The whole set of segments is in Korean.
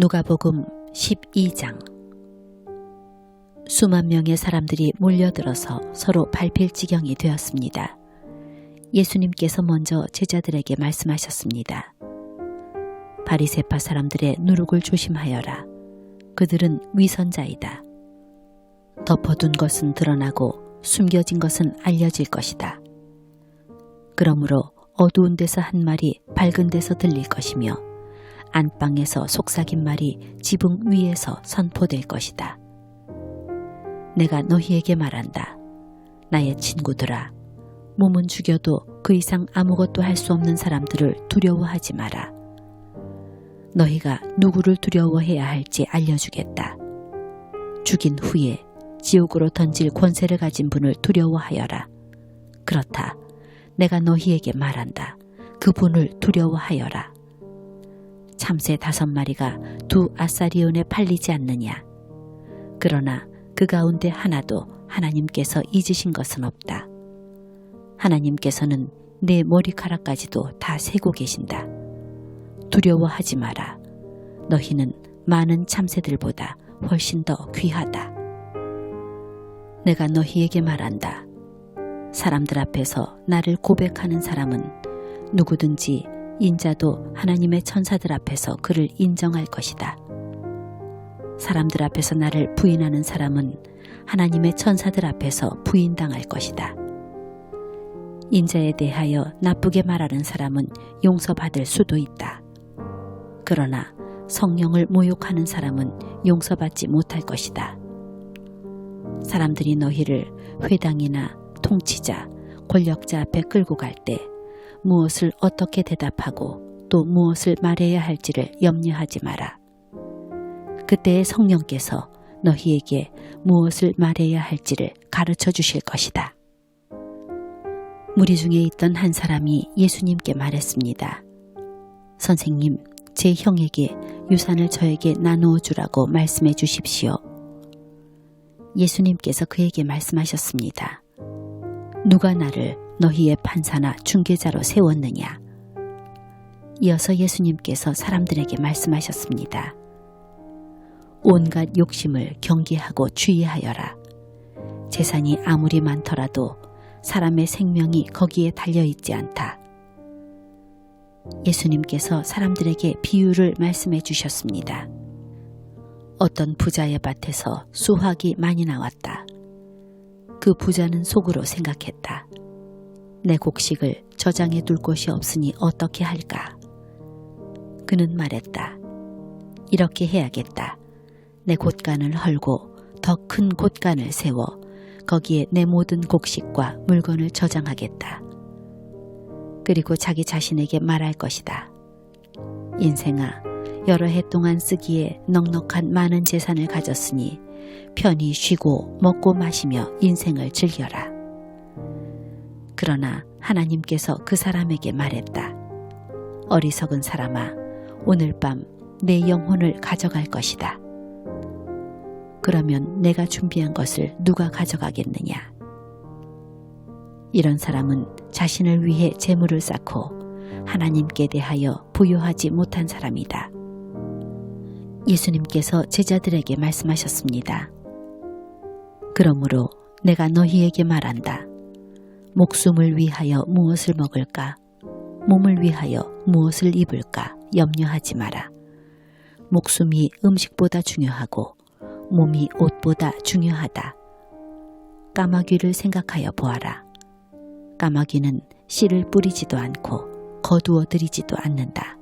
누가복음 12장. 수만 명의 사람들이 몰려들어서 서로 밟힐 지경이 되었습니다. 예수님께서 먼저 제자들에게 말씀하셨습니다. 바리새파 사람들의 누룩을 조심하여라. 그들은 위선자이다. 덮어둔 것은 드러나고 숨겨진 것은 알려질 것이다. 그러므로 어두운 데서 한 말이 밝은 데서 들릴 것이며 안방에서 속삭인 말이 지붕 위에서 선포될 것이다. 내가 너희에게 말한다. 나의 친구들아, 몸은 죽여도 그 이상 아무것도 할 수 없는 사람들을 두려워하지 마라. 너희가 누구를 두려워해야 할지 알려주겠다. 죽인 후에 지옥으로 던질 권세를 가진 분을 두려워하여라. 그렇다. 내가 너희에게 말한다. 그분을 두려워하여라. 참새 5마리가 2 아사리온에 팔리지 않느냐. 그러나 그 가운데 하나도 하나님께서 잊으신 것은 없다. 하나님께서는 내 머리카락까지도 다 세고 계신다. 두려워하지 마라. 너희는 많은 참새들보다 훨씬 더 귀하다. 내가 너희에게 말한다. 사람들 앞에서 나를 고백하는 사람은 누구든지 인자도 하나님의 천사들 앞에서 그를 인정할 것이다. 사람들 앞에서 나를 부인하는 사람은 하나님의 천사들 앞에서 부인당할 것이다. 인자에 대하여 나쁘게 말하는 사람은 용서받을 수도 있다. 그러나 성령을 모욕하는 사람은 용서받지 못할 것이다. 사람들이 너희를 회당이나 통치자, 권력자 앞에 끌고 갈 때 무엇을 어떻게 대답하고 또 무엇을 말해야 할지를 염려하지 마라. 그때의 성령께서 너희에게 무엇을 말해야 할지를 가르쳐 주실 것이다. 무리 중에 있던 한 사람이 예수님께 말했습니다. 선생님, 제 형에게 유산을 저에게 나누어 주라고 말씀해 주십시오. 예수님께서 그에게 말씀하셨습니다. 누가 나를 너희의 판사나 중개자로 세웠느냐? 이어서 예수님께서 사람들에게 말씀하셨습니다. 온갖 욕심을 경계하고 주의하여라. 재산이 아무리 많더라도 사람의 생명이 거기에 달려있지 않다. 예수님께서 사람들에게 비유를 말씀해 주셨습니다. 어떤 부자의 밭에서 수확이 많이 나왔다. 그 부자는 속으로 생각했다. 내 곡식을 저장해 둘 곳이 없으니 어떻게 할까? 그는 말했다. 이렇게 해야겠다. 내 곳간을 헐고 더 큰 곳간을 세워 거기에 내 모든 곡식과 물건을 저장하겠다. 그리고 자기 자신에게 말할 것이다. 인생아, 여러 해 동안 쓰기에 넉넉한 많은 재산을 가졌으니 편히 쉬고 먹고 마시며 인생을 즐겨라. 그러나 하나님께서 그 사람에게 말했다. 어리석은 사람아, 오늘 밤 내 영혼을 가져갈 것이다. 그러면 내가 준비한 것을 누가 가져가겠느냐? 이런 사람은 자신을 위해 재물을 쌓고 하나님께 대하여 부요하지 못한 사람이다. 예수님께서 제자들에게 말씀하셨습니다. 그러므로 내가 너희에게 말한다. 목숨을 위하여 무엇을 먹을까? 몸을 위하여 무엇을 입을까? 염려하지 마라. 목숨이 음식보다 중요하고 몸이 옷보다 중요하다. 까마귀를 생각하여 보아라. 까마귀는 씨를 뿌리지도 않고 거두어 들이지도 않는다.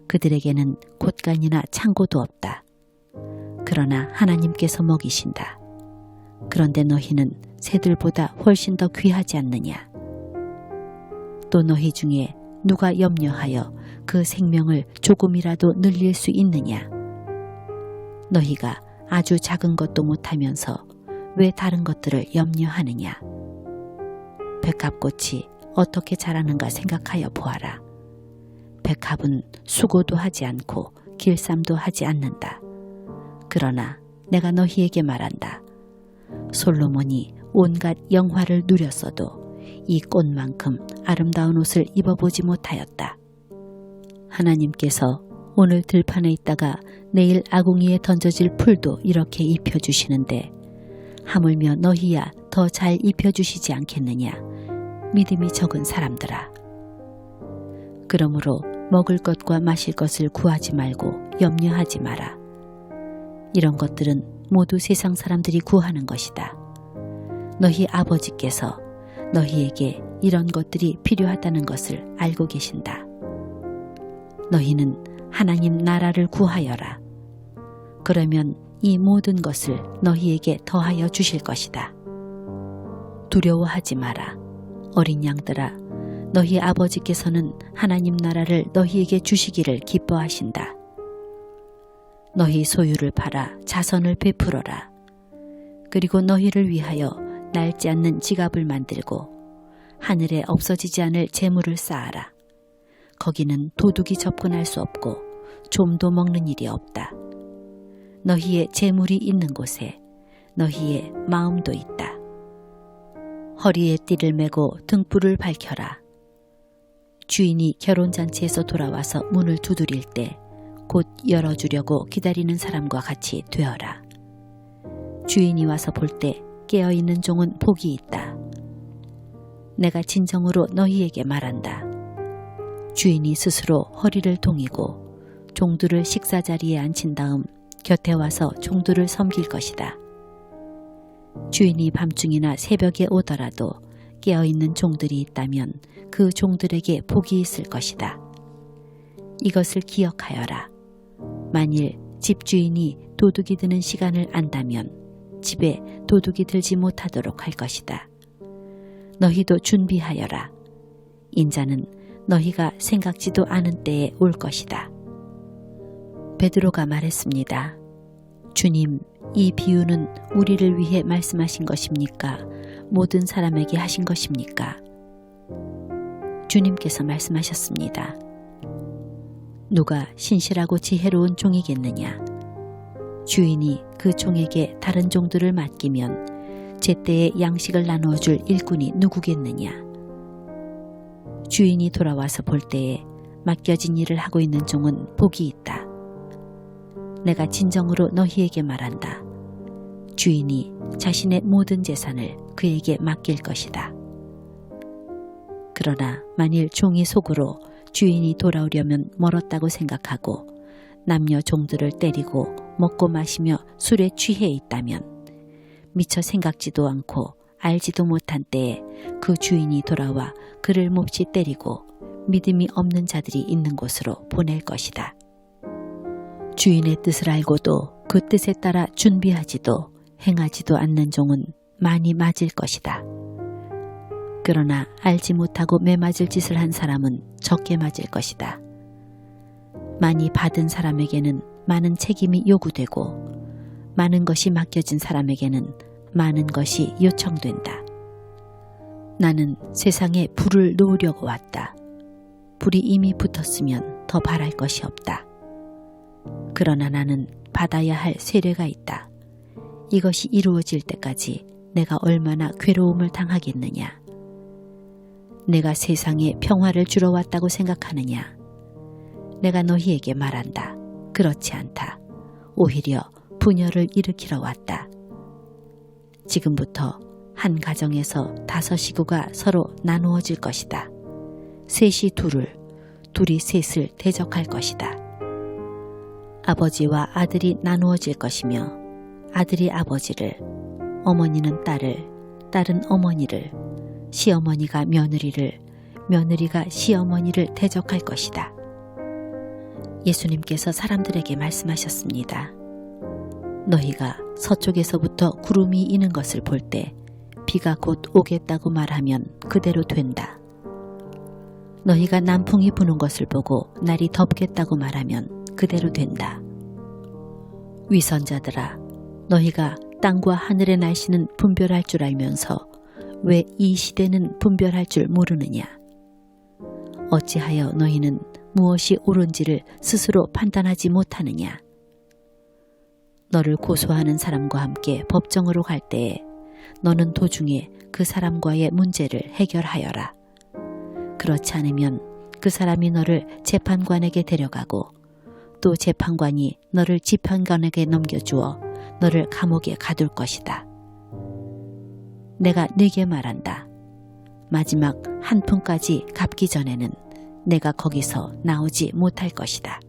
그들에게는 곳간이나 창고도 없다. 그러나 하나님께서 먹이신다. 그런데 너희는 새들보다 훨씬 더 귀하지 않느냐? 또 너희 중에 누가 염려하여 그 생명을 조금이라도 늘릴 수 있느냐? 너희가 아주 작은 것도 못하면서 왜 다른 것들을 염려하느냐? 백합꽃이 어떻게 자라는가 생각하여 보아라. 백합은 수고도 하지 않고 길쌈도 하지 않는다. 그러나 내가 너희에게 말한다. 솔로몬이 온갖 영화를 누렸어도 이 꽃만큼 아름다운 옷을 입어보지 못하였다. 하나님께서 오늘 들판에 있다가 내일 아궁이에 던져질 풀도 이렇게 입혀주시는데 하물며 너희야 더 잘 입혀주시지 않겠느냐. 믿음이 적은 사람들아. 그러므로 먹을 것과 마실 것을 구하지 말고 염려하지 마라. 이런 것들은 모두 세상 사람들이 구하는 것이다. 너희 아버지께서 너희에게 이런 것들이 필요하다는 것을 알고 계신다. 너희는 하나님 나라를 구하여라. 그러면 이 모든 것을 너희에게 더하여 주실 것이다. 두려워하지 마라. 어린 양들아, 너희 아버지께서는 하나님 나라를 너희에게 주시기를 기뻐하신다. 너희 소유를 팔아 자선을 베풀어라. 그리고 너희를 위하여 낡지 않는 지갑을 만들고 하늘에 없어지지 않을 재물을 쌓아라. 거기는 도둑이 접근할 수 없고 좀도 먹는 일이 없다. 너희의 재물이 있는 곳에 너희의 마음도 있다. 허리에 띠를 메고 등불을 밝혀라. 주인이 결혼잔치에서 돌아와서 문을 두드릴 때 곧 열어주려고 기다리는 사람과 같이 되어라. 주인이 와서 볼 때 깨어있는 종은 복이 있다. 내가 진정으로 너희에게 말한다. 주인이 스스로 허리를 동이고 종들을 식사자리에 앉힌 다음 곁에 와서 종들을 섬길 것이다. 주인이 밤중이나 새벽에 오더라도 깨어있는 종들이 있다면 그 종들에게 복이 있을 것이다. 이것을 기억하여라. 만일 집주인이 도둑이 드는 시간을 안다면 집에 도둑이 들지 못하도록 할 것이다. 너희도 준비하여라. 인자는 너희가 생각지도 않은 때에 올 것이다. 베드로가 말했습니다. 주님, 이 비유는 우리를 위해 말씀하신 것입니까? 모든 사람에게 하신 것입니까? 주님께서 말씀하셨습니다. 누가 신실하고 지혜로운 종이겠느냐? 주인이 그 종에게 다른 종들을 맡기면 제때에 양식을 나누어 줄 일꾼이 누구겠느냐? 주인이 돌아와서 볼 때에 맡겨진 일을 하고 있는 종은 복이 있다. 내가 진정으로 너희에게 말한다. 주인이 자신의 모든 재산을 그에게 맡길 것이다. 그러나 만일 종이 속으로 주인이 돌아오려면 멀었다고 생각하고 남녀 종들을 때리고 먹고 마시며 술에 취해 있다면 미처 생각지도 않고 알지도 못한 때에 그 주인이 돌아와 그를 몹시 때리고 믿음이 없는 자들이 있는 곳으로 보낼 것이다. 주인의 뜻을 알고도 그 뜻에 따라 준비하지도 행하지도 않는 종은 많이 맞을 것이다. 그러나 알지 못하고 매맞을 짓을 한 사람은 적게 맞을 것이다. 많이 받은 사람에게는 많은 책임이 요구되고 많은 것이 맡겨진 사람에게는 많은 것이 요청된다. 나는 세상에 불을 놓으려고 왔다. 불이 이미 붙었으면 더 바랄 것이 없다. 그러나 나는 받아야 할 세례가 있다. 이것이 이루어질 때까지 내가 얼마나 괴로움을 당하겠느냐. 내가 세상에 평화를 주러 왔다고 생각하느냐. 내가 너희에게 말한다. 그렇지 않다. 오히려 분열을 일으키러 왔다. 지금부터 한 가정에서 5 식구가 서로 나누어질 것이다. 셋이 둘을, 둘이 셋을 대적할 것이다. 아버지와 아들이 나누어질 것이며 아들이 아버지를, 어머니는 딸을, 딸은 어머니를, 시어머니가 며느리를, 며느리가 시어머니를 대적할 것이다. 예수님께서 사람들에게 말씀하셨습니다. 너희가 서쪽에서부터 구름이 이는 것을 볼 때 비가 곧 오겠다고 말하면 그대로 된다. 너희가 남풍이 부는 것을 보고 날이 덥겠다고 말하면 그대로 된다. 위선자들아, 너희가 땅과 하늘의 날씨는 분별할 줄 알면서 왜 이 시대는 분별할 줄 모르느냐? 어찌하여 너희는 무엇이 옳은지를 스스로 판단하지 못하느냐? 너를 고소하는 사람과 함께 법정으로 갈 때에 너는 도중에 그 사람과의 문제를 해결하여라. 그렇지 않으면 그 사람이 너를 재판관에게 데려가고 또 재판관이 너를 집행관에게 넘겨주어 너를 감옥에 가둘 것이다. 내가 네게 말한다. 마지막 한 푼까지 갚기 전에는 내가 거기서 나오지 못할 것이다.